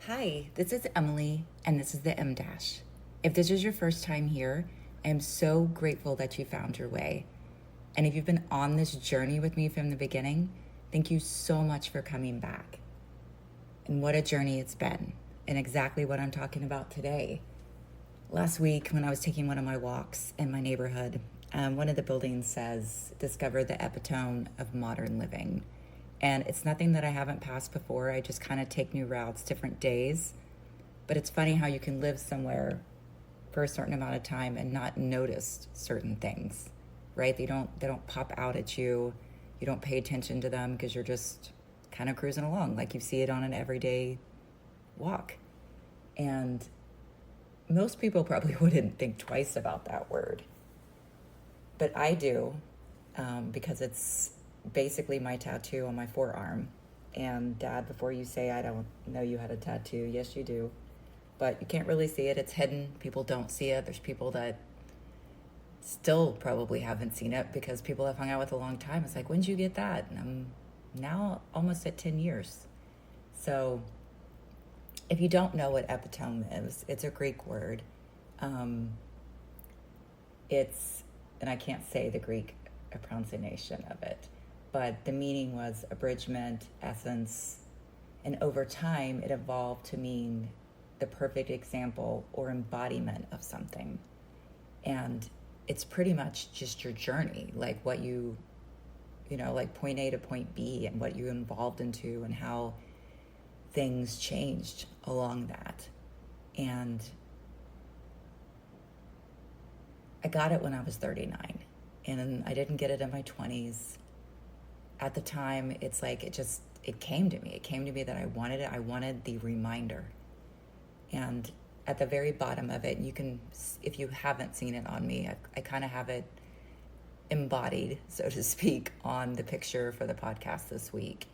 Hi, this is Emily, and this is the M Dash. If this is your first time here, I am so grateful that you found your way. And if you've been on this journey with me from the beginning, thank you so much for coming back. And what a journey it's been, and exactly what I'm talking about today. Last week, when I was taking one of my walks in my neighborhood, one of the buildings says, "Discover the epitome of modern living." And it's nothing that I haven't passed before. I just kind of take new routes different days. But it's funny how you can live somewhere for a certain amount of time and not notice certain things, right? They don't pop out at you. You don't pay attention to them because you're just kind of cruising along like you see it on an everyday walk. And most people probably wouldn't think twice about that word. But I do, because it's basically my tattoo on my forearm. And Dad, before you say I don't know you had a tattoo, yes, you do. But you can't really see it. It's hidden. People don't see it. There's people that still probably haven't seen it because people I've hung out with a long time. It's like, when did you get that? And I'm now almost at 10 years. So if you don't know what epitome is, it's a Greek word. It's, and I can't say the Greek pronunciation of it, but the meaning was abridgment, essence, and over time it evolved to mean the perfect example or embodiment of something. And it's pretty much just your journey, like what like point A to point B and what you evolved into and how things changed along that. And I got it when I was 39, and I didn't get it in my 20s. At the time, it's like it came to me. It came to me that I wanted it. I wanted the reminder. And at the very bottom of it, you can, if you haven't seen it on me, I kind of have it embodied, so to speak, on the picture for the podcast this week.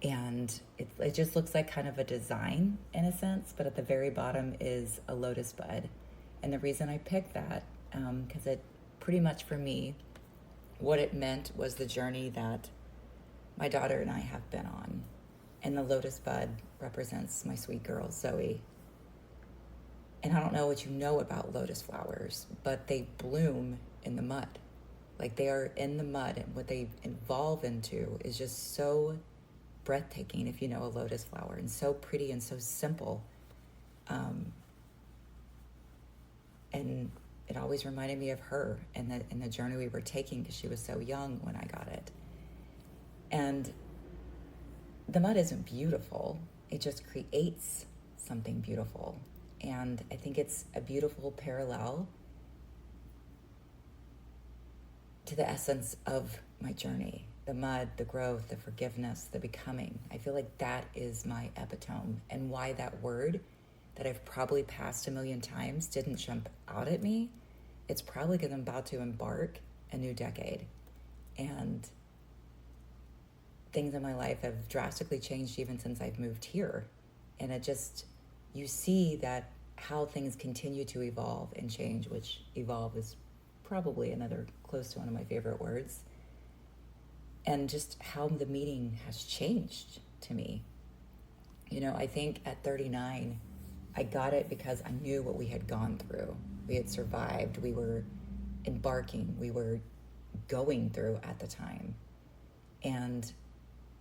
And it just looks like kind of a design in a sense, but at the very bottom is a lotus bud. And the reason I picked that, because it pretty much for me, what it meant was the journey that my daughter and I have been on. And the lotus bud represents my sweet girl, Zoe. And I don't know what you know about lotus flowers, but they bloom in the mud. Like they are in the mud, and what they evolve into is just so breathtaking if you know a lotus flower, and so pretty and so simple. And it always reminded me of her and the journey we were taking because she was so young when I got it. And the mud isn't beautiful. It just creates something beautiful. And I think it's a beautiful parallel to the essence of my journey. The mud, the growth, the forgiveness, the becoming. I feel like that is my epitome. And why that word that I've probably passed a million times didn't jump out at me, it's probably because I'm about to embark a new decade. And things in my life have drastically changed even since I've moved here. And it just, you see that how things continue to evolve and change, which evolve is probably another close to one of my favorite words. And just how the meaning has changed to me. I think at 39, I got it because I knew what we had gone through. We had survived. We were embarking. We were going through at the time. And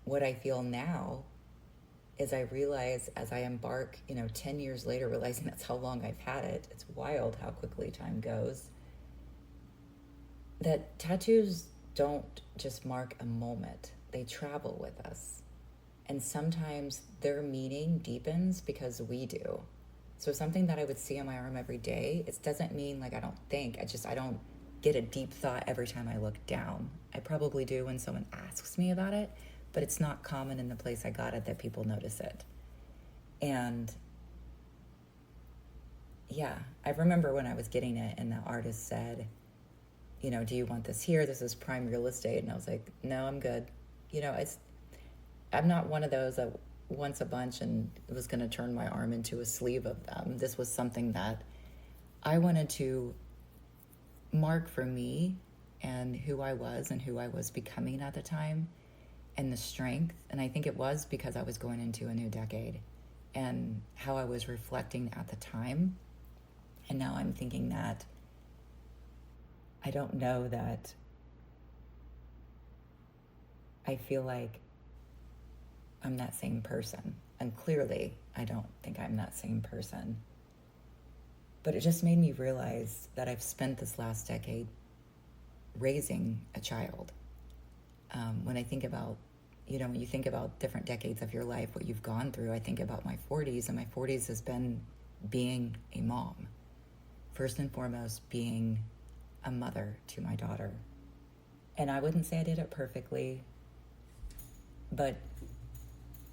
what I feel now is I realize as I embark, 10 years later, realizing that's how long I've had it. It's wild how quickly time goes. That tattoos don't just mark a moment. They travel with us. And sometimes their meaning deepens because we do. So something that I would see on my arm every day, it doesn't mean like I don't think. I don't get a deep thought every time I look down. I probably do when someone asks me about it, but it's not common in the place I got it that people notice it. And yeah, I remember when I was getting it and the artist said, do you want this here? This is prime real estate. And I was like, no, I'm good. I'm not one of those that wants a bunch and was going to turn my arm into a sleeve of them. This was something that I wanted to mark for me and who I was and who I was becoming at the time and the strength. And I think it was because I was going into a new decade. and how I was reflecting at the time. And now I'm thinking that I don't know that I feel like I'm that same person. And clearly, I don't think I'm that same person. But it just made me realize that I've spent this last decade raising a child. When I think about, when you think about different decades of your life, what you've gone through, I think about my 40s, and my 40s has been being a mom. First and foremost, being a mother to my daughter. And I wouldn't say I did it perfectly, but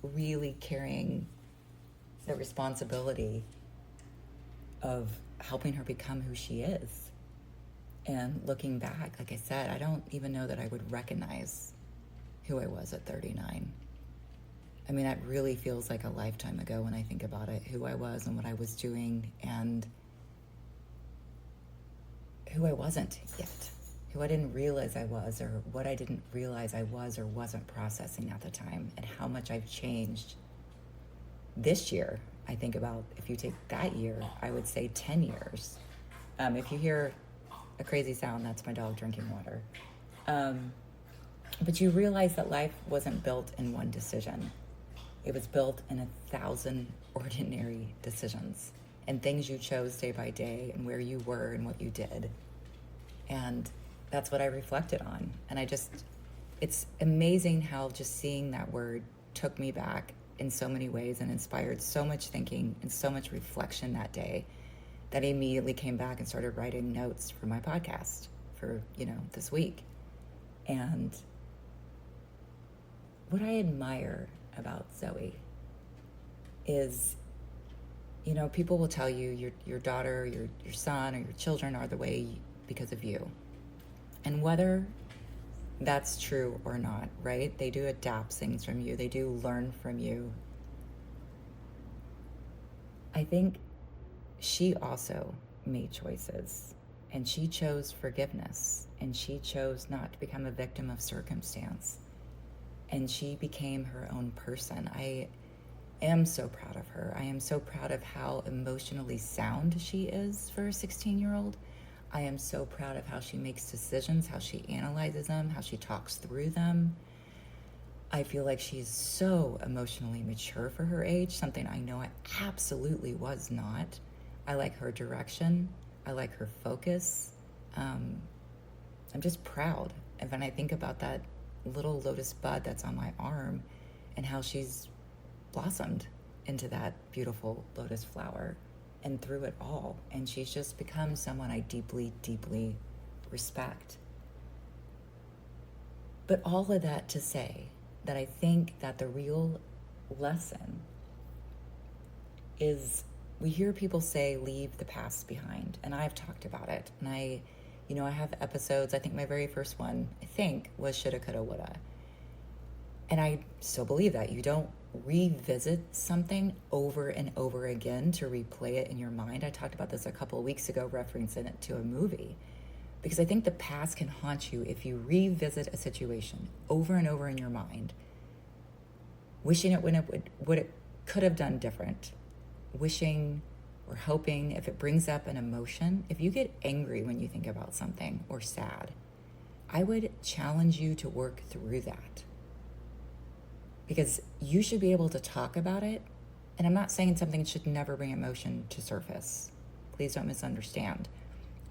really carrying the responsibility of helping her become who she is. And looking back, like I said, I don't even know that I would recognize who I was at 39. I mean, that really feels like a lifetime ago when I think about it, who I was and what I was doing, and who I wasn't yet, who I didn't realize I was, or what I didn't realize I was or wasn't processing at the time, and how much I've changed this year. I think about, if you take that year, I would say 10 years. If you hear a crazy sound, that's my dog drinking water. But you realize that life wasn't built in one decision. It was built in 1,000 ordinary decisions and things you chose day by day, and where you were and what you did. And that's what I reflected on. And it's amazing how just seeing that word took me back in so many ways and inspired so much thinking and so much reflection that day, that I immediately came back and started writing notes for my podcast for, this week. And what I admire about Zoe is, people will tell you your daughter, your son, or your children are the way because of you. And whether that's true or not, right? They do adapt things from you. They do learn from you. I think she also made choices, and she chose forgiveness, and she chose not to become a victim of circumstance, and she became her own person. I am so proud of her. I am so proud of how emotionally sound she is for a 16-year-old. I am so proud of how she makes decisions, how she analyzes them, how she talks through them. I feel like she's so emotionally mature for her age, something I know I absolutely was not. I like her direction. I like her focus. I'm just proud. And when I think about that little lotus bud that's on my arm and how she's blossomed into that beautiful lotus flower, and through it all, and she's just become someone I deeply, deeply respect. But all of that to say that I think that the real lesson is, we hear people say, leave the past behind. And I've talked about it. And I have episodes, I think my very first one, was shoulda, coulda, woulda. And I still believe that. You don't revisit something over and over again to replay it in your mind. I talked about this a couple of weeks ago, referencing it to a movie. Because I think the past can haunt you if you revisit a situation over and over in your mind, wishing it what it could have done different, wishing or hoping, if it brings up an emotion, if you get angry when you think about something or sad, I would challenge you to work through that. Because you should be able to talk about it. And I'm not saying something should never bring emotion to surface. Please don't misunderstand.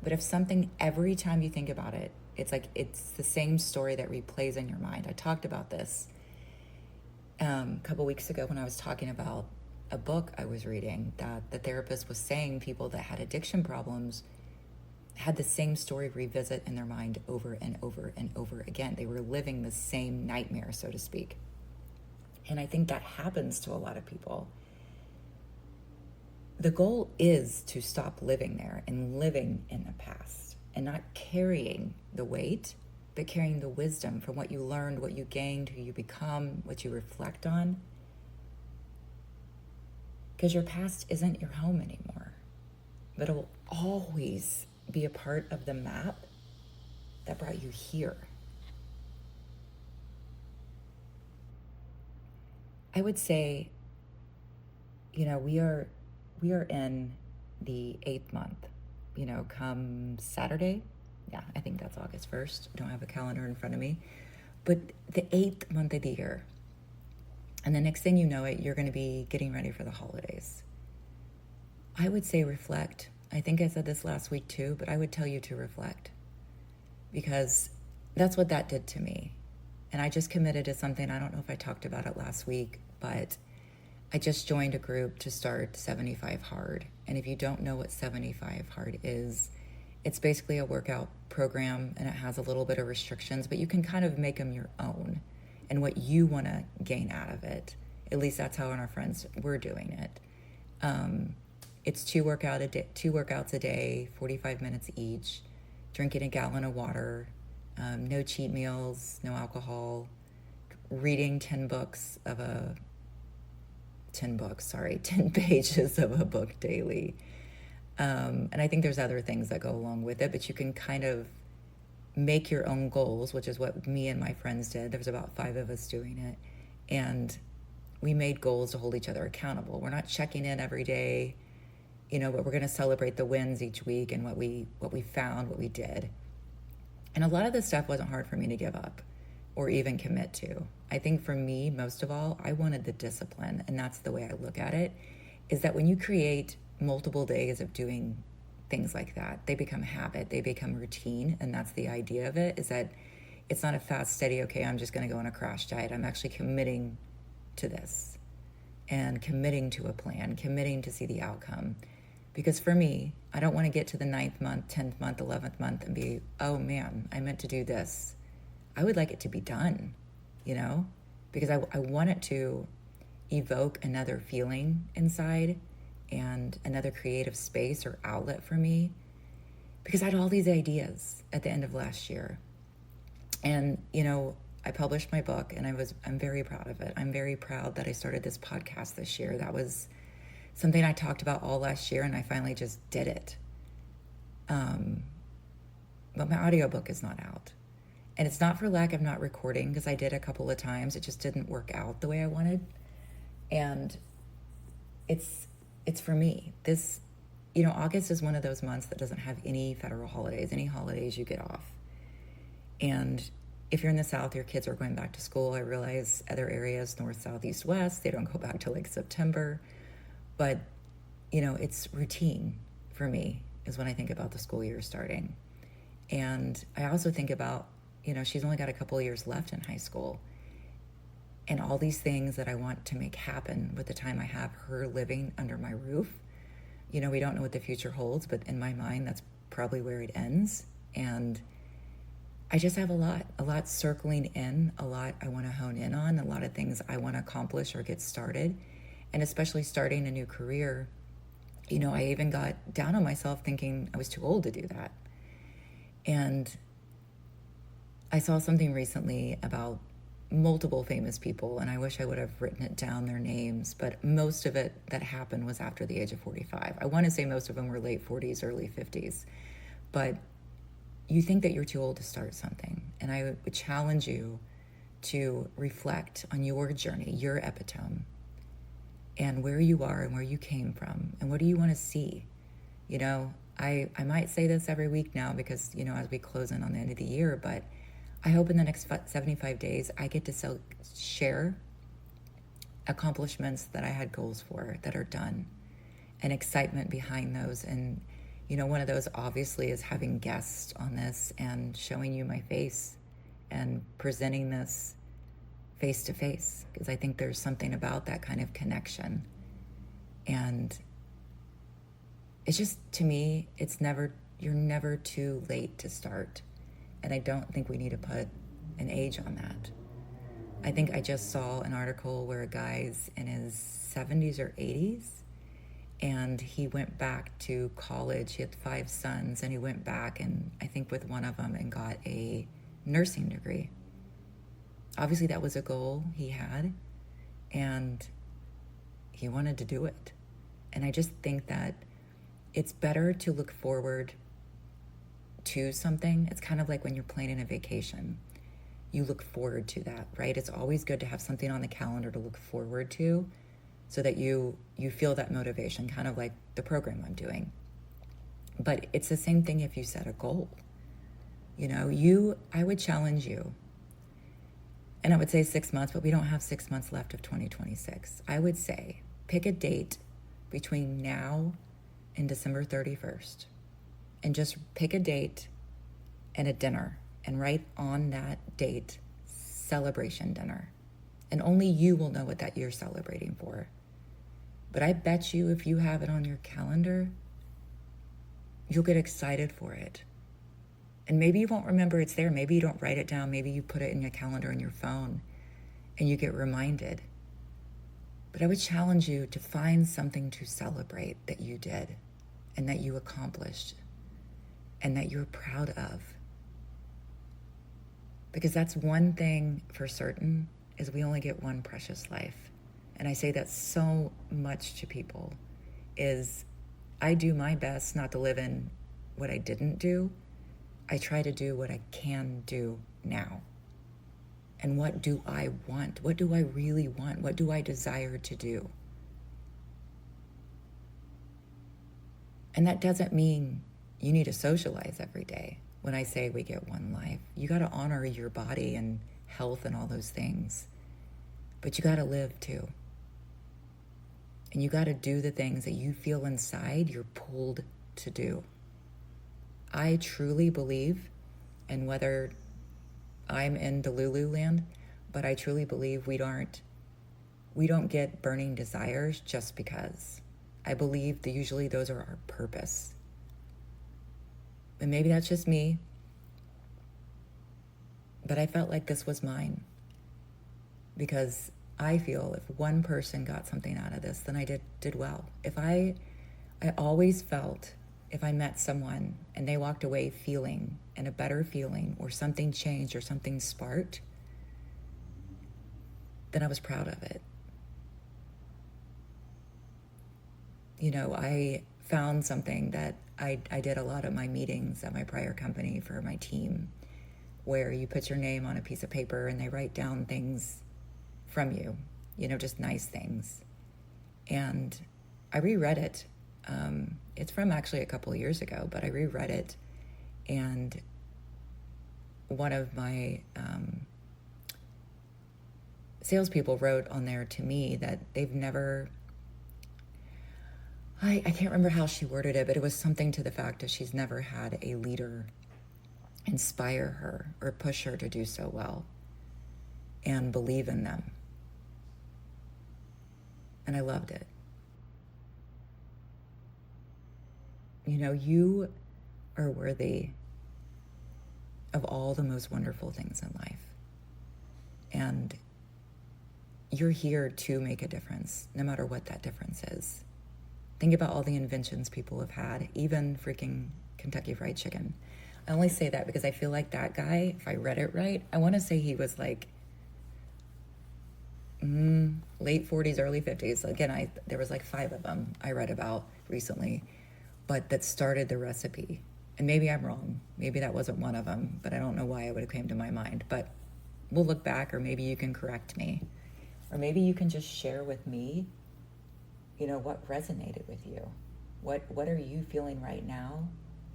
But if something, every time you think about it, it's like it's the same story that replays in your mind. I talked about this a couple weeks ago when I was talking about a book I was reading, that the therapist was saying people that had addiction problems had the same story revisit in their mind over and over and over again. They were living the same nightmare, so to speak. And I think that happens to a lot of people. The goal is to stop living there and living in the past and not carrying the weight, but carrying the wisdom from what you learned, what you gained, who you become, what you reflect on. Because your past isn't your home anymore, but it will always be a part of the map that brought you here. I would say, we are in the 8th month, come Saturday. Yeah, I think that's August 1st. I don't have a calendar in front of me. But the 8th month of the year. And the next thing you know it, you're going to be getting ready for the holidays. I would say reflect. I think I said this last week too, but I would tell you to reflect. Because that's what that did to me. And I just committed to something. I don't know if I talked about it last week, but I just joined a group to start 75 Hard. And if you don't know what 75 Hard is, it's basically a workout program, and it has a little bit of restrictions, but you can kind of make them your own and what you want to gain out of it. At least that's how our friends were doing it. It's two workouts a day, 45 minutes each, drinking a gallon of water, no cheat meals, no alcohol, reading 10 pages of a book daily. And I think there's other things that go along with it, but you can kind of make your own goals, which is what me and my friends did. There was about 5 of us doing it. And we made goals to hold each other accountable. We're not checking in every day, but we're going to celebrate the wins each week and what we found, what we did. And a lot of this stuff wasn't hard for me to give up or even commit to. I think for me, most of all, I wanted the discipline. And that's the way I look at it, is that when you create multiple days of doing things like that, they become habit, they become routine. And that's the idea of it, is that it's not a fast, steady, okay, I'm just going to go on a crash diet. I'm actually committing to this and committing to a plan, committing to see the outcome. Because for me, I don't want to get to the 9th month, 10th month, 11th month and be, oh man, I meant to do this. I would like it to be done, because I want it to evoke another feeling inside and another creative space or outlet for me, because I had all these ideas at the end of last year. And, I published my book, and I'm very proud of it. I'm very proud that I started this podcast this year. That was something I talked about all last year, and I finally just did it. But my audiobook is not out. And it's not for lack of not recording, because I did a couple of times. It just didn't work out the way I wanted. And it's for me. This, August is one of those months that doesn't have any federal holidays, any holidays you get off. And if you're in the South, your kids are going back to school. I realize other areas, north, south, east, west, they don't go back till like September. But, it's routine for me is when I think about the school year starting. And I also think about, she's only got a couple of years left in high school. And all these things that I want to make happen with the time I have her living under my roof. We don't know what the future holds, but in my mind, that's probably where it ends. And I just have a lot circling in, a lot I want to hone in on, a lot of things I want to accomplish or get started. And especially starting a new career, I even got down on myself thinking I was too old to do that. And I saw something recently about multiple famous people, and I wish I would have written it down, their names, but most of it that happened was after the age of 45. I want to say most of them were late 40s, early 50s. But you think that you're too old to start something. And I would challenge you to reflect on your journey, your epitome, and where you are and where you came from and what do you want to see. I might say this every week now because, as we close in on the end of the year, but I hope in the next 75 days I get to share accomplishments that I had goals for that are done and excitement behind those. And, one of those obviously is having guests on this and showing you my face and presenting this face to face, because I think there's something about that kind of connection. And it's just, to me, you're never too late to start. And I don't think we need to put an age on that. I think I just saw an article where a guy's in his 70s or 80s, and he went back to college. He had 5 sons, and he went back, and I think with one of them, and got a nursing degree. Obviously, that was a goal he had, and he wanted to do it. And I just think that it's better to look forward to something. It's kind of like when you're planning a vacation. You look forward to that, right? It's always good to have something on the calendar to look forward to so that you feel that motivation, kind of like the program I'm doing. But it's the same thing if you set a goal. I would challenge you, and I would say 6 months, but we don't have 6 months left of 2026. I would say pick a date between now and December 31st, and just pick a date and a dinner, and write on that date, celebration dinner. And only you will know what that you're celebrating for. But I bet you if you have it on your calendar, you'll get excited for it. And maybe you won't remember it's there. Maybe you don't write it down. Maybe you put it in your calendar on your phone and you get reminded. But I would challenge you to find something to celebrate that you did and that you accomplished and that you're proud of. Because that's one thing for certain, is we only get one precious life. And I say that so much to people, is I do my best not to live in what I didn't do. I try to do what I can do now. And what do I want? What do I really want? What do I desire to do? And that doesn't mean you need to socialize every day. When I say we get one life, you got to honor your body and health and all those things. But you got to live too. And you got to do the things that you feel inside you're pulled to do. I truly believe, and whether I'm in Delulu land, but I truly believe we don't get burning desires just because. I believe that usually those are our purpose. And maybe that's just me, but I felt like this was mine, because I feel if one person got something out of this, then I did well. I always felt if I met someone and they walked away feeling, and a better feeling, or something changed or something sparked, then I was proud of it. I found something that I did a lot of my meetings at my prior company for my team, where you put your name on a piece of paper and they write down things from you, just nice things. And I reread it. It's from actually a couple of years ago, but I reread it, and one of my salespeople wrote on there to me that they've never, I can't remember how she worded it, but it was something to the fact that she's never had a leader inspire her or push her to do so well and believe in them. And I loved it. You are worthy of all the most wonderful things in life. And you're here to make a difference, no matter what that difference is. Think about all the inventions people have had, even freaking Kentucky Fried Chicken. I only say that because I feel like that guy, if I read it right, I want to say he was like late 40s, early 50s. Again, there was like 5 of them I read about recently, but that started the recipe. And maybe I'm wrong. Maybe that wasn't one of them, but I don't know why it would have came to my mind. But we'll look back, or maybe you can correct me. Or maybe you can just share with me, what resonated with you. What are you feeling right now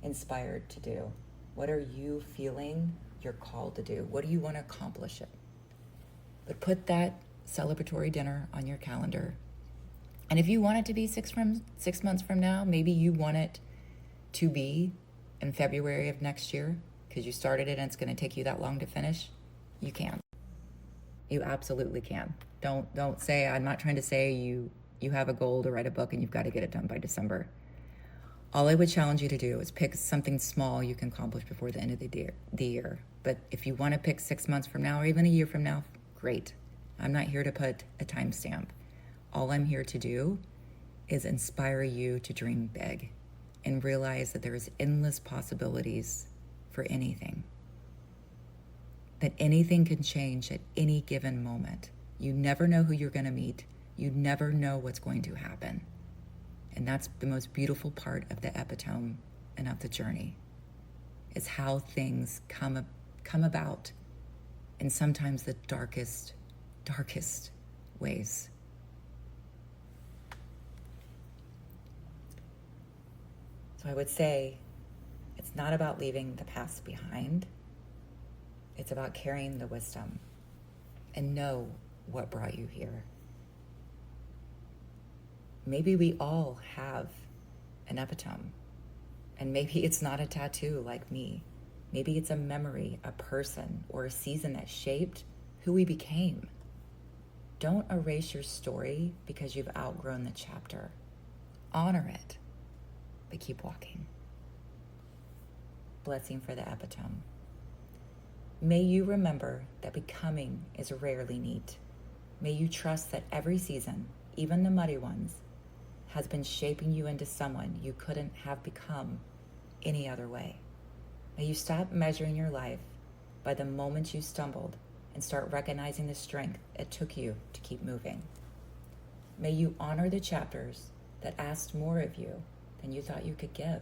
inspired to do? What are you feeling you're called to do? What do you want to accomplish it? But put that celebratory dinner on your calendar. And if you want it to be 6 months from now, maybe you want it to be in February of next year because you started it and it's going to take you that long to finish, you can. You absolutely can. Don't say, I'm not trying to say you have a goal to write a book and you've got to get it done by December. All I would challenge you to do is pick something small you can accomplish before the end of the year. But if you want to pick 6 months from now or even a year from now, great. I'm not here to put a timestamp. All I'm here to do is inspire you to dream big and realize that there is endless possibilities for anything. That anything can change at any given moment. You never know who you're going to meet. You never know what's going to happen. And that's the most beautiful part of the epitome and of the journey, is how things come about in sometimes the darkest ways. So I would say it's not about leaving the past behind. It's about carrying the wisdom and know what brought you here. Maybe we all have an epitome, and maybe it's not a tattoo like me. Maybe it's a memory, a person, or a season that shaped who we became. Don't erase your story because you've outgrown the chapter. Honor it, but keep walking. Blessing for the epitome. May you remember that becoming is rarely neat. May you trust that every season, even the muddy ones, has been shaping you into someone you couldn't have become any other way. May you stop measuring your life by the moments you stumbled and start recognizing the strength it took you to keep moving. May you honor the chapters that asked more of you than you thought you could give,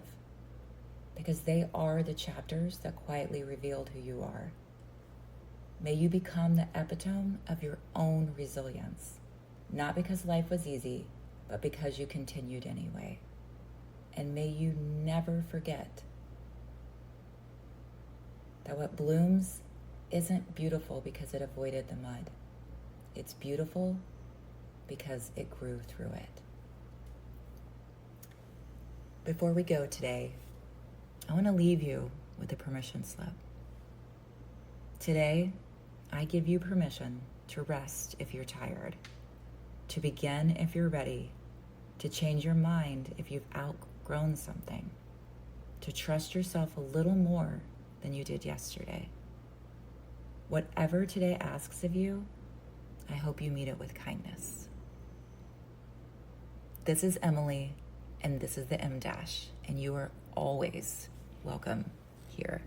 because they are the chapters that quietly revealed who you are. May you become the epitome of your own resilience, not because life was easy, but because you continued anyway. And may you never forget that what blooms isn't beautiful because it avoided the mud. It's beautiful because it grew through it. Before we go today, I want to leave you with a permission slip. Today, I give you permission to rest if you're tired, to begin if you're ready, to change your mind if you've outgrown something, to trust yourself a little more than you did yesterday. Whatever today asks of you, I hope you meet it with kindness. This is Emily, and this is the M-, and you are always welcome here.